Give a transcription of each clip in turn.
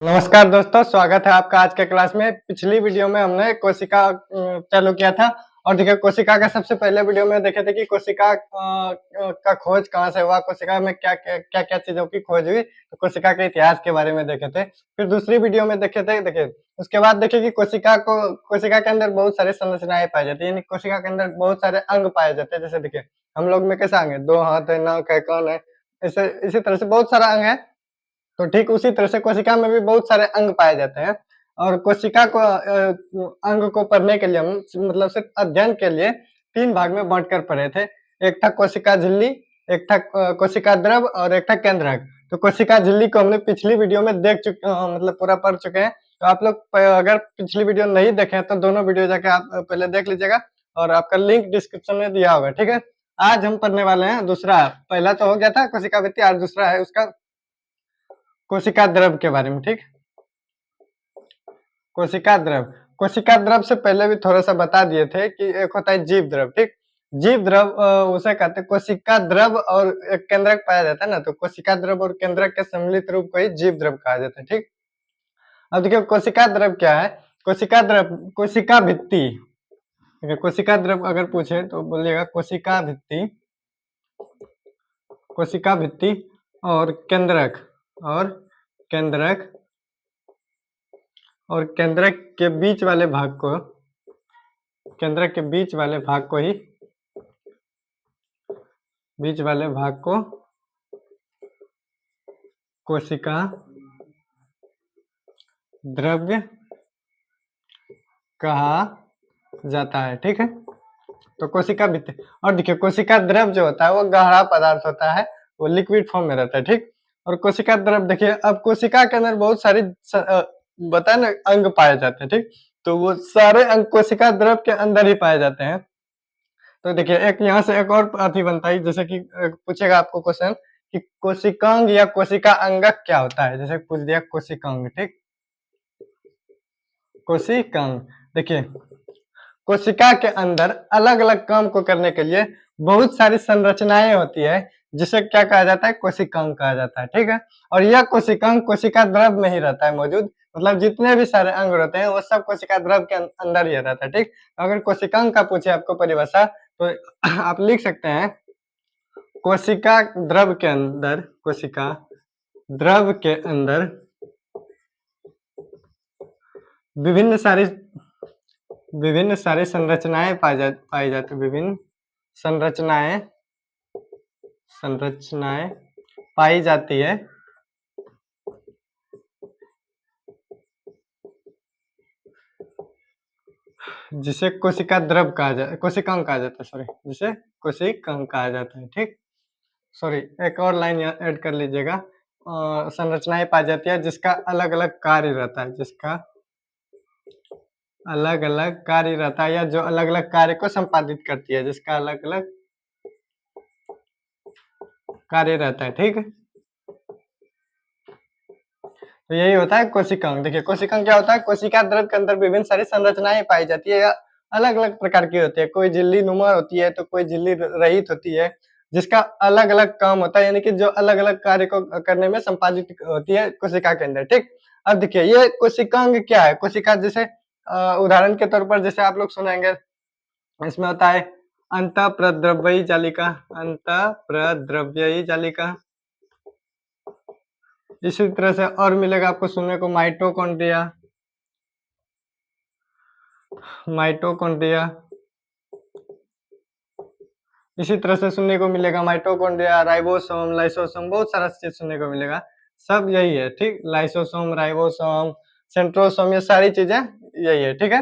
नमस्कार दोस्तों, स्वागत है आपका आज के क्लास में। पिछली वीडियो में हमने कोशिका चालू किया था और देखिए कोशिका का सबसे पहले वीडियो में देखे थे कि कोशिका का खोज कहाँ से हुआ, कोशिका में क्या-क्या चीज़ों की खोज हुई, तो कोशिका के इतिहास के बारे में देखे थे। फिर दूसरी वीडियो में देखे थे देखिए उसके बाद देखिए कि कोशिका के अंदर बहुत सारी संरचनाएँ पाई जाती हैं, यानी कोशिका के अंदर बहुत सारे अंग पाए जाते हैं। जैसे देखिए हम लोग में कैसे अंग है, 2 हाथ है, नाक है, कान है, ऐसे इसी तरह से बहुत सारा अंग है। तो ठीक उसी तरह से कोशिका में भी बहुत सारे अंग पाए जाते हैं और कोशिका को अंग को पढ़ने के लिए हम मतलब सिर्फ अध्ययन के लिए 3 भाग में बाँट कर पढ़े थे। एक था कोशिका झिल्ली, एक था कोशिका द्रव और एक था केंद्रक। तो कोशिका झिल्ली को हमने पिछली वीडियो में मतलब पूरा पढ़ चुके हैं। तो आप लोग अगर पिछली वीडियो नहीं देखे हैं तो दोनों वीडियो जाके आप पहले देख लीजिएगा और आपका लिंक डिस्क्रिप्शन में दिया होगा, ठीक है? आज हम पढ़ने वाले हैं दूसरा, पहला तो हो गया था कोशिका भित्ति, आज दूसरा है उसका कोशिका द्रव के बारे में, ठीक। कोशिका द्रव, कोशिका द्रव से पहले भी थोड़ा सा बता दिए थे कि एक होता है जीव द्रव, ठीक। जीव द्रव उसे कहते हैं कोशिका द्रव और एक केंद्रक पाया जाता है ना, तो कोशिका द्रव और केंद्रक के सम्मिलित रूप को ही जीव द्रव कहा जाता है, ठीक। अब देखिए कोशिका द्रव क्या है। कोशिका द्रव कोशिका भित्ति, देखिए कोशिका द्रव अगर पूछे तो बोलिएगा कोशिका भित्ति और केंद्रक और केंद्रक और केंद्रक के बीच वाले भाग को कोशिका द्रव्य कहा जाता है, ठीक है। तो कोशिका भित्ति और देखिए कोशिका द्रव जो होता है वो गहरा पदार्थ होता है, वो लिक्विड फॉर्म में रहता है, ठीक। और कोशिका द्रव देखिए अब कोशिका के अंदर बहुत सारी बताए ना अंग पाए जाते हैं, ठीक। तो वो सारे अंग कोशिका द्रव के अंदर ही पाए जाते हैं। तो देखिए एक यहाँ से एक और अथी बनता है, जैसे कि पूछेगा आपको क्वेश्चन कि कोशिकांग या कोशिका अंगक क्या होता है, जैसे पूछ दिया कोशिकांग, ठीक। कोशिकांग देखिए कोशिका के अंदर अलग अलग काम को करने के लिए बहुत सारी संरचनाएं होती है, जिसे क्या कहा जाता है, कोशिकांग कहा जाता है, ठीक है। और यह कोशिकांग कोशिका द्रव में ही रहता है मौजूद, मतलब जितने भी सारे अंग रहते हैं वो सब कोशिका द्रव के अंदर ही रहता है, ठीक। अगर कोशिकांग का पूछे आपको परिभाषा तो आप लिख सकते हैं कोशिका द्रव के अंदर विभिन्न सारी संरचनाएं पाई जाती, विभिन्न संरचनाएं पाई जाती है, जिसे कोशिकांग कहा जाता है, सॉरी, जिसे कोशिकांग कहा जाता है, ठीक। सॉरी, एक और लाइन यहाँ ऐड कर लीजिएगा। संरचनाएं पाई जाती है जिसका अलग अलग कार्य रहता है, या जो अलग अलग कार्य को संपादित करती है, जिसका अलग अलग कार्य रहता है, ठीक है। तो यही होता है कोशिकांग। देखिए कोशिकांग क्या होता है, कोशिका द्रव के अंदर विभिन्न सारी संरचनाएं पाई जाती है, या अलग अलग प्रकार की होती है, कोई झिल्ली नुमा होती है तो कोई झिल्ली रहित होती है, जिसका अलग अलग काम होता है, यानी कि जो अलग अलग कार्य को करने में संपादित होती है कोशिका के अंदर, ठीक। अब देखिए ये कोशिकांग क्या है, कोशिका जैसे उदाहरण के तौर पर जैसे आप लोग सुनेंगे, इसमें होता है अंतःप्रद्रव्ययी जालिका। इसी तरह से और मिलेगा आपको सुनने को माइटोकॉन्ड्रिया। इसी तरह से सुनने को मिलेगा माइटोकॉन्ड्रिया, राइबोसोम, लाइसोसोम, बहुत सारा चीज सुनने को मिलेगा। सब यही है, ठीक। लाइसोसोम, राइबोसोम, सेंट्रोसोम, ये सारी चीजें यही है, ठीक है।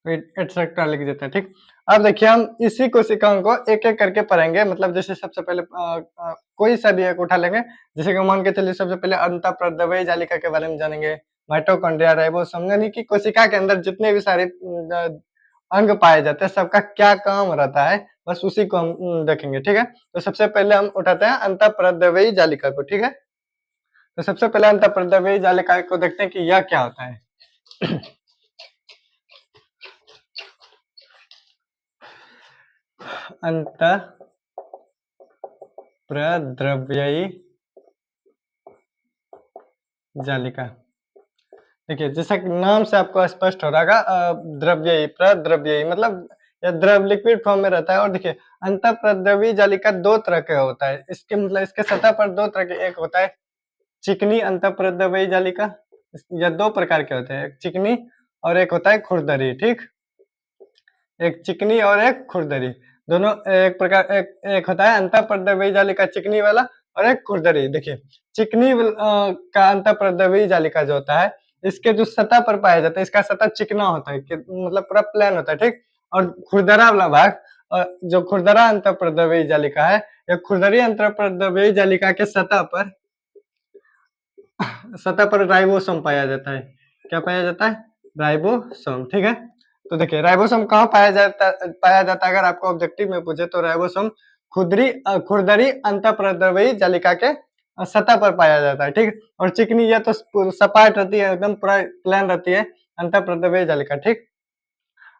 एटसेट्रा लिख देते हैं, ठीक। अब देखिए हम इसी कोशिकाओं को एक एक करके पढ़ेंगे, मतलब जैसे सबसे पहले कोई सा भी एक उठा लेंगे, जैसे कि मान के चलिए सबसे पहले अंतःप्रद्रव्ययी जालिका के बारे में जानेंगे, माइटोकॉन्ड्रिया, राइबोसोम, यानी कि कोशिका के अंदर जितने भी सारे अंग पाए जाते हैं सबका क्या काम रहता है, बस उसी को हम देखेंगे, ठीक है। तो सबसे पहले हम उठाते हैं अंतःप्रद्रव्ययी जालिका को, ठीक है। तो सबसे पहले अंतःप्रद्रव्ययी जालिका को देखते हैं कि यह क्या होता है। अंतःप्रद्रव्ययी जालिका। देखिए जैसा कि नाम से आपको स्पष्ट हो रहा होगा, द्रव्ययी, प्रद्रव्ययी मतलब यह द्रव लिक्विड फॉर्म में रहता है। और देखिए अंतःप्रद्रवी जालिका दो तरह का होता है, इसके मतलब इसके सतह पर दो तरह के, एक होता है चिकनी अंतःप्रद्रवी जालिका, यह दो प्रकार के होते हैं, एक चिकनी और एक होता है खुरदरी। ठीक, एक चिकनी और एक खुरदरी, दोनों एक प्रकार, एक होता है अंतःप्रद्रवी जालिका चिकनी वाला और एक खुरदरी। देखिए चिकनी का अंतःप्रद्रवी जालिका जो होता है, इसके जो सतह पर पाया जाता है, इसका सतह चिकना होता है, मतलब पूरा प्लेन होता है। ठीक, और खुरदरा वाला भाग, जो खुरदरा अंतःप्रद्रवी जालिका है, या खुरदरी अंतःप्रद्रवी जालिका के सतह पर राइबोसोम पाया जाता है। क्या पाया जाता है? राइबोसोम। ठीक है, तो देखिए राइबोसोम कहाँ पाया जाता है अगर आपको ऑब्जेक्टिव में पूछे तो राइबोसोम खुरदरी अंतःप्रद्रवी जालिका के सतह पर पाया जाता है। ठीक, और चिकनी यह तो सपाट रहती है, एकदम पूरा प्लेन रहती है अंतःप्रद्रवी जालिका। ठीक,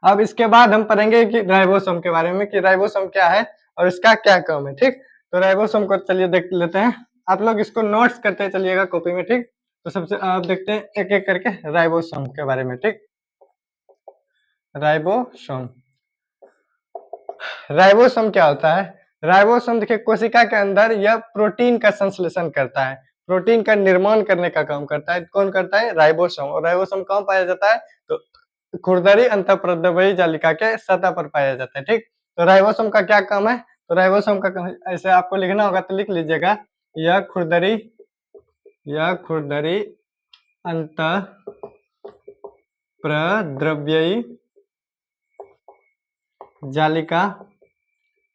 अब इसके बाद हम पढ़ेंगे कि राइबोसोम के बारे में, कि राइबोसोम क्या है और इसका क्या काम है। ठीक, तो राइबोसोम को चलिए देख लेते हैं, आप लोग इसको नोट्स करते चलिएगा कॉपी में। ठीक, तो सबसे आप देखते हैं एक एक करके राइबोसोम के बारे में। ठीक, राइबोसोम, राइबोसोम क्या होता है? राइबोसोम देखिए कोशिका के अंदर यह प्रोटीन का संश्लेषण करता है, प्रोटीन का निर्माण करने का काम करता है। कौन करता है? राइबोसोम। और राइबोसोम कहाँ पाया जाता है? तो खुरदरी अंतःप्रद्रवी जालिका के सतह पर पाया जाता है। ठीक, तो राइबोसोम का क्या काम है? तो राइबोसोम का ऐसे आपको लिखना होगा तो लिख लीजिएगा, यह खुरदरी अंतःप्रद्रव्यी जालिका,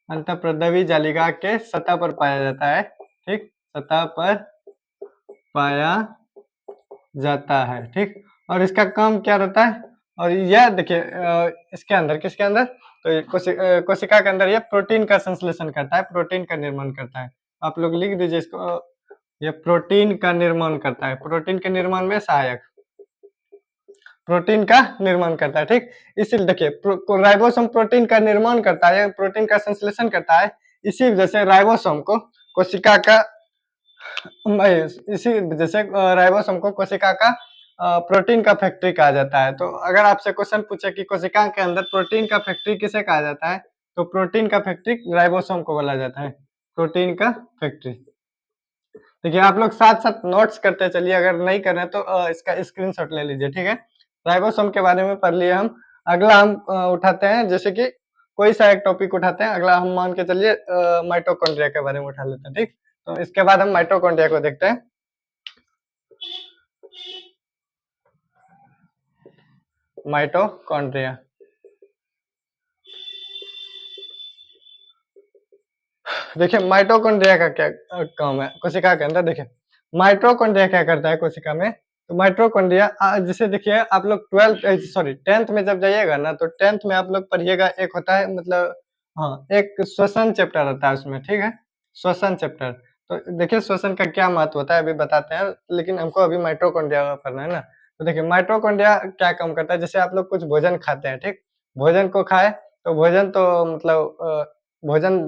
अंतःप्रद्रवी जालिका के सतह पर पाया जाता है। ठीक, सतह पर पाया जाता है। ठीक, और इसका काम क्या रहता है? और यह देखिए इसके अंदर, किसके अंदर? तो कोशिका के अंदर यह प्रोटीन का संश्लेषण करता है, प्रोटीन का निर्माण करता है। आप लोग लिख दीजिए इसको, यह प्रोटीन का निर्माण करता है, प्रोटीन के निर्माण में सहायक, प्रोटीन का निर्माण करता है। ठीक, इसीलिए देखिए राइबोसोम प्रोटीन का निर्माण करता है, प्रोटीन का संश्लेषण करता है। इसी वजह से राइबोसोम को कोशिका का इसी वजह से राइबोसोम को कोशिका का प्रोटीन का फैक्ट्री कहा जाता है। तो अगर आपसे क्वेश्चन पूछे कि कोशिका के अंदर प्रोटीन का फैक्ट्री किसे कहा जाता है, तो प्रोटीन का फैक्ट्री राइबोसोम को बोला जाता है, प्रोटीन का फैक्ट्री। देखिए आप लोग साथ साथ नोट्स करते चलिए, अगर नहीं कर रहे तो इसका स्क्रीनशॉट ले लीजिए। ठीक है, राइबोसोम के बारे में पढ़ लिए हम। अगला हम उठाते हैं, जैसे कि कोई सा एक टॉपिक उठाते हैं, अगला हम मान के चलिए माइटोकॉन्ड्रिया के बारे में उठा लेते हैं। ठीक, तो इसके बाद हम माइटोकॉन्ड्रिया को देखते हैं। माइटोकॉन्ड्रिया, देखिए माइटोकॉन्ड्रिया का क्या काम है कोशिका के अंदर। देखिए माइटोकॉन्ड्रिया क्या करता है कोशिका में, तो माइटोकॉन्ड्रिया जैसे देखिए आप लोग 10th में जब जाइएगा ना, तो 10th में आप लोग पढ़िएगा, एक होता है मतलब हाँ एक श्वसन चैप्टर रहता है उसमें। ठीक है, श्वसन चैप्टर। तो देखिए श्वसन का क्या महत्व होता है अभी बताते हैं, लेकिन हमको अभी माइटोकॉन्ड्रिया पढ़ना है ना। तो देखिए माइटोकॉन्ड्रिया क्या काम करता है, जैसे आप लोग कुछ भोजन खाते हैं, ठीक, भोजन को खाए तो भोजन तो मतलब भोजन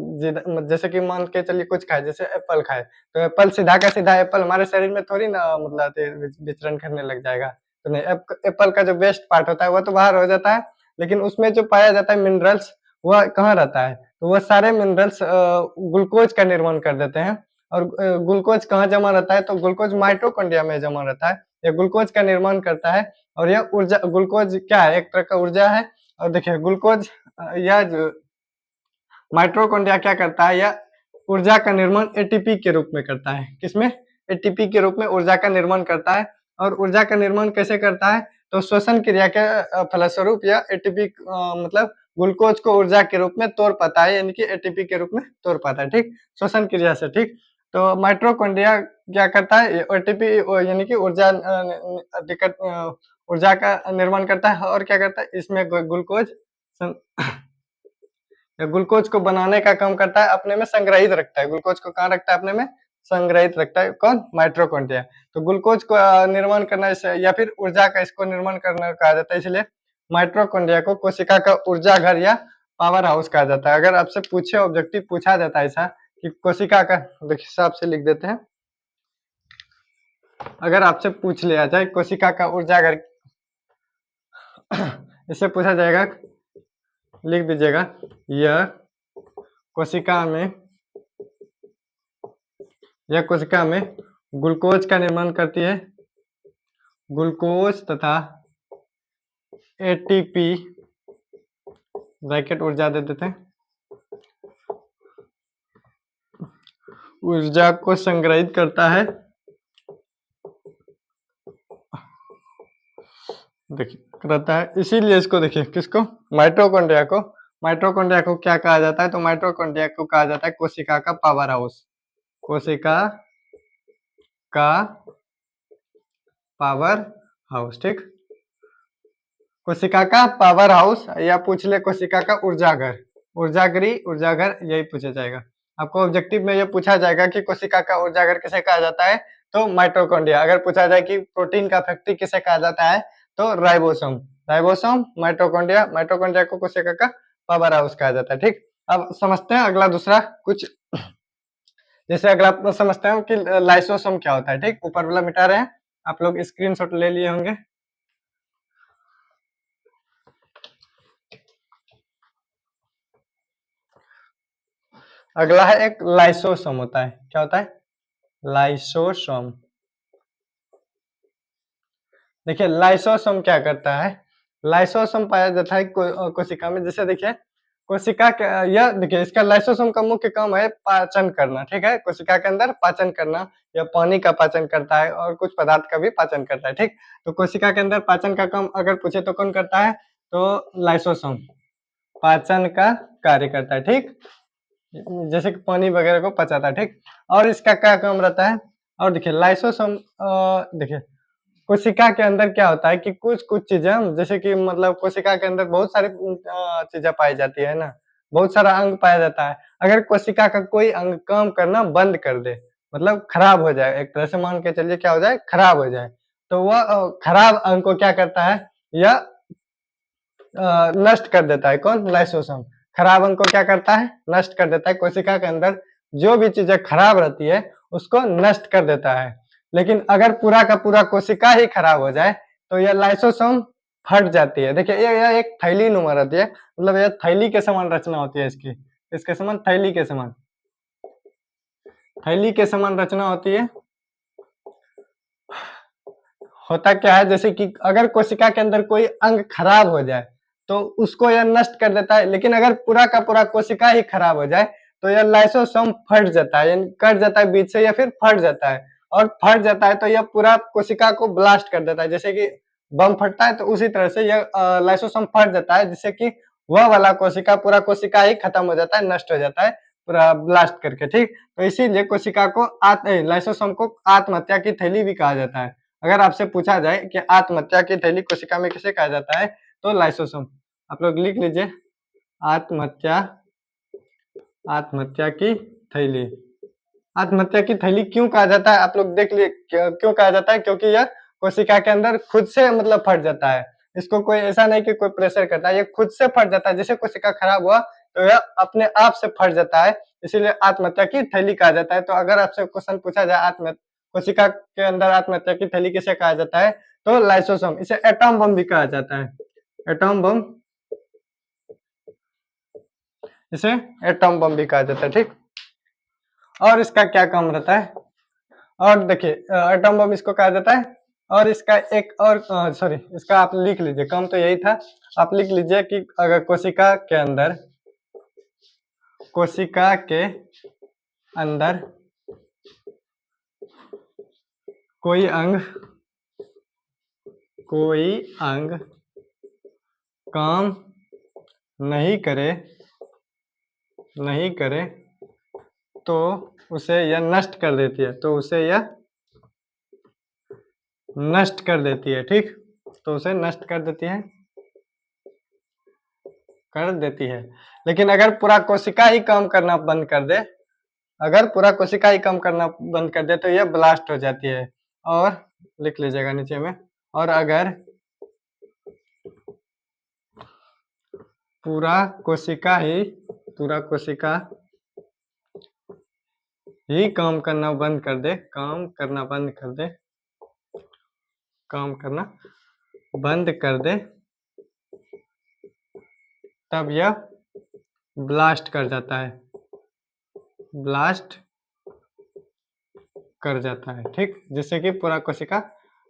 जैसे कि मान के चलिए कुछ खाए, जैसे एप्पल खाए, तो एप्पल सीधा का सीधा एप्पल हमारे शरीर में थोड़ी ना मतलब विचरण करने लग जाएगा। तो नहीं, एप्पल का जो बेस्ट पार्ट होता है वो तो बाहर हो जाता है, लेकिन उसमें जो पाया जाता है मिनरल्स, वह कहाँ रहता है? तो वह सारे मिनरल्स ग्लूकोज का निर्माण कर देते हैं। और ग्लूकोज कहाँ जमा रहता है? तो ग्लूकोज माइटोकॉन्ड्रिया में जमा रहता है, यह ग्लूकोज का निर्माण करता है। और यह ऊर्जा, ग्लूकोज क्या है? एक तरह का ऊर्जा है। और देखिए ग्लूकोज यह जो माइटोकॉन्ड्रिया क्या करता है, यह ऊर्जा का निर्माण एटीपी के रूप में करता है। किसमें? एटीपी के रूप में ऊर्जा का निर्माण करता है। और ऊर्जा का निर्माण कैसे करता है? तो श्वसन क्रिया के फलस्वरूप यह एटीपी मतलब ग्लूकोज को ऊर्जा के रूप में तोड़ पाता है, यानी कि एटीपी के रूप में तोड़ पाता है। ठीक, श्वसन क्रिया से। ठीक, तो माइटोकॉन्ड्रिया क्या करता है? एटीपी यानी कि ऊर्जा का निर्माण करता है। और क्या करता है? इसमें ग्लूकोज ग्लूकोज को बनाने का काम करता है, अपने में संग्रहित रखता है। ग्लूकोज को कहाँ रखता है? अपने में संग्रहित रखता है। कौन? माइटोकॉन्ड्रिया। तो ग्लूकोज को निर्माण करना या फिर ऊर्जा का इसको निर्माण करना कहा जाता है, इसलिए माइटोकॉन्ड्रिया को कोशिका का ऊर्जा घर या पावर हाउस कहा जाता है। अगर आपसे पूछे, ऑब्जेक्टिव पूछा जाता है ऐसा कि कोशिका का, देखिए हिसाब से लिख देते हैं, अगर आपसे पूछ लिया जाए कोशिका का ऊर्जाघर, इससे पूछा जाएगा, लिख दीजिएगा, यह कोशिका में ग्लूकोज का निर्माण करती है, ग्लूकोज तथा एटीपी ब्रैकेट ऊर्जा दे देते हैं, ऊर्जा को संग्रहित करता है। देखिए रहता है, इसीलिए इसको देखिए, किसको, माइटोकॉन्ड्रिया को क्या कहा जाता है, तो माइटोकॉन्ड्रिया को कहा जाता है कोशिका का पावर हाउस, कोशिका का पावर हाउस। ठीक, कोशिका का पावर हाउस, या पूछ ले कोशिका का ऊर्जाघर, ऊर्जाघर यही पूछा जाएगा आपको। ऑब्जेक्टिव में ये पूछा जाएगा कि कोशिका का ऊर्जाघर किसे कहा जाता है, तो माइटोकॉन्ड्रिया। अगर पूछा जाए कि प्रोटीन का फैक्ट्री किसे कहा जाता है, तो राइबोसोम, माइटोकॉन्ड्रिया को कोशिका का पावर हाउस कहा जाता है। ठीक, अब समझते हैं अगला दूसरा कुछ, जैसे अगला समझते हैं कि लाइसोसोम क्या होता है। ठीक, ऊपर वाला मिटा रहे हैं, आप लोग स्क्रीनशॉट ले लिए होंगे। अगला है एक लाइसोसोम होता है, क्या होता है, लाइसोसोम। देखिए लाइसोसोम क्या करता है, लाइसोसोम पाया जाता है कोशिका में। जैसे देखिए कोशिका के, यह देखिए इसका लाइसोसोम का मुख्य काम है पाचन करना। ठीक है, कोशिका के अंदर पाचन करना, यह पानी का पाचन करता है और कुछ पदार्थ का भी पाचन करता है। ठीक, तो कोशिका के अंदर पाचन का काम अगर पूछे तो कौन करता है, तो लाइसोसोम पाचन का कार्य करता है। ठीक, जैसे कि पानी वगैरह को पचाता है। ठीक, और इसका क्या काम रहता है, और देखिए लाइसोसोम, देखिए कोशिका के अंदर क्या होता है कि कुछ कुछ चीजें, जैसे कि मतलब कोशिका के अंदर बहुत सारी चीजें पाई जाती है ना, बहुत सारा अंग पाया जाता है। अगर कोशिका का कोई अंग काम करना बंद कर दे, मतलब खराब हो जाए, एक तरह से मान के चलिए क्या हो जाए, खराब हो जाए, तो वह खराब अंग को क्या करता है, यह नष्ट कर देता है। कौन, लाइसोसोम खराब अंग को क्या करता है, नष्ट कर देता है। कोशिका के अंदर जो भी चीजें खराब रहती है उसको नष्ट कर देता है। लेकिन अगर पूरा का पूरा कोशिका ही खराब हो जाए तो यह लाइसोसोम फट जाती है। देखिए यह एक थैली नुमा रहती है, मतलब यह थैली के समान रचना होती है इसकी, इसके समान, थैली के समान रचना होती है। होता क्या है, जैसे कि अगर कोशिका के अंदर कोई अंग खराब हो जाए तो उसको यह नष्ट कर देता है, लेकिन अगर पूरा का पूरा कोशिका ही खराब हो जाए तो यह लाइसोसोम फट जाता है, यानी कट जाता है बीच से या फिर फट जाता है। और फट जाता है तो यह पूरा कोशिका को ब्लास्ट कर देता है, जैसे कि बम फटता है तो उसी तरह से यह लाइसोसोम फट जाता है, जिससे कि वह वाला कोशिका, पूरा कोशिका ही खत्म हो जाता है, नष्ट हो जाता है पूरा ब्लास्ट करके। ठीक, तो इसीलिए कोशिका को लाइसोसोम को आत्महत्या की थैली भी कहा जाता है। अगर आपसे पूछा जाए कि आत्महत्या की थैली कोशिका में किसे कहा जाता है, तो लाइसोसोम। आप लोग लिख लीजिए, आत्महत्या की थैली। आत्महत्या की थैली क्यों कहा जाता है, आप लोग देख लिए क्यों कहा जाता है, क्योंकि यह कोशिका के अंदर खुद से मतलब फट जाता है। इसको कोई ऐसा नहीं कि कोई प्रेशर करता है, ये खुद से फट जाता है। जैसे कोशिका खराब हुआ तो यह अपने आप से फट जाता है, इसीलिए आत्महत्या की थैली कहा जाता है। तो अगर आपसे क्वेश्चन पूछा जाए कोशिका के अंदर आत्महत्या की थैली किसे कहा जाता है, तो लाइसोसोम। इसे एटम बम भी कहा जाता है, एटम बम, इसे एटम बम भी कहा जाता है। ठीक, और इसका क्या काम रहता है, और देखिए एटम बम इसको कहा जाता है। और इसका एक और सॉरी, इसका आप लिख लीजिए, काम तो यही था। आप लिख लीजिए कि अगर कोशिका के अंदर कोई अंग काम नहीं करे तो उसे यह नष्ट कर देती है, ठीक, तो उसे नष्ट कर देती है। लेकिन अगर पूरा कोशिका ही काम करना बंद कर दे, तो यह ब्लास्ट हो जाती है। और लिख लीजिएगा नीचे में, और अगर पूरा कोशिका ही काम करना बंद कर दे, काम करना बंद कर दे तब यह ब्लास्ट कर जाता है, ब्लास्ट कर जाता है, ठीक, जिससे कि पूरा कोशिका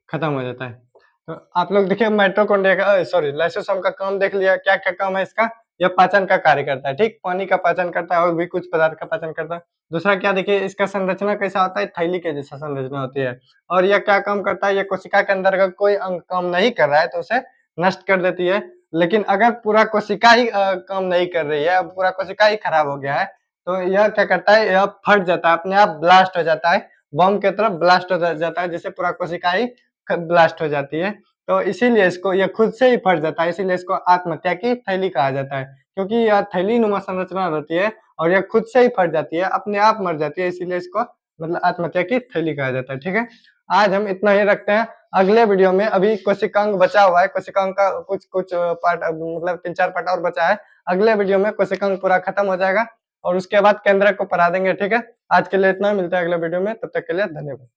खत्म हो जाता है। तो आप लोग देखिए माइटोकॉन्ड्रिया का सॉरी लाइसोसोम का काम देख लिया, क्या क्या काम है इसका। यह पाचन का कार्य करता है, ठीक, पानी का पाचन करता है और भी कुछ पदार्थ का पाचन करता है। दूसरा क्या देखिए इसका संरचना कैसा होता है, थैली के जैसा संरचना होती है। और यह क्या काम करता है, यह कोशिका के अंदर अगर कोई अंग काम नहीं कर रहा है तो उसे नष्ट कर देती है। लेकिन अगर पूरा कोशिका ही काम नहीं कर रही है, पूरा कोशिका ही खराब हो गया है, तो यह क्या करता है, यह फट जाता है, अपने आप ब्लास्ट हो जाता है, बम के तरफ ब्लास्ट हो जाता है, जिससे पूरा कोशिका ही ब्लास्ट हो जाती है। तो इसीलिए इसको यह खुद से ही फट जाता है, इसीलिए इसको आत्महत्या की थैली कहा जाता है, क्योंकि यह थैली नुमा संरचना रहती है और यह खुद से ही फट जाती है, अपने आप मर जाती है, इसीलिए इसको मतलब आत्महत्या की थैली कहा जाता है। ठीक है, आज हम इतना ही रखते हैं। अगले वीडियो में अभी कोशिकांग बचा हुआ है, कोशिकांग का कुछ कुछ पार्ट मतलब 3-4 पार्ट और बचा है। अगले वीडियो में कोशिकांग पूरा खत्म हो जाएगा और उसके बाद केंद्रक को पढ़ा देंगे। ठीक है, आज के लिए इतना, मिलते हैं अगले वीडियो में, तब तक के लिए धन्यवाद।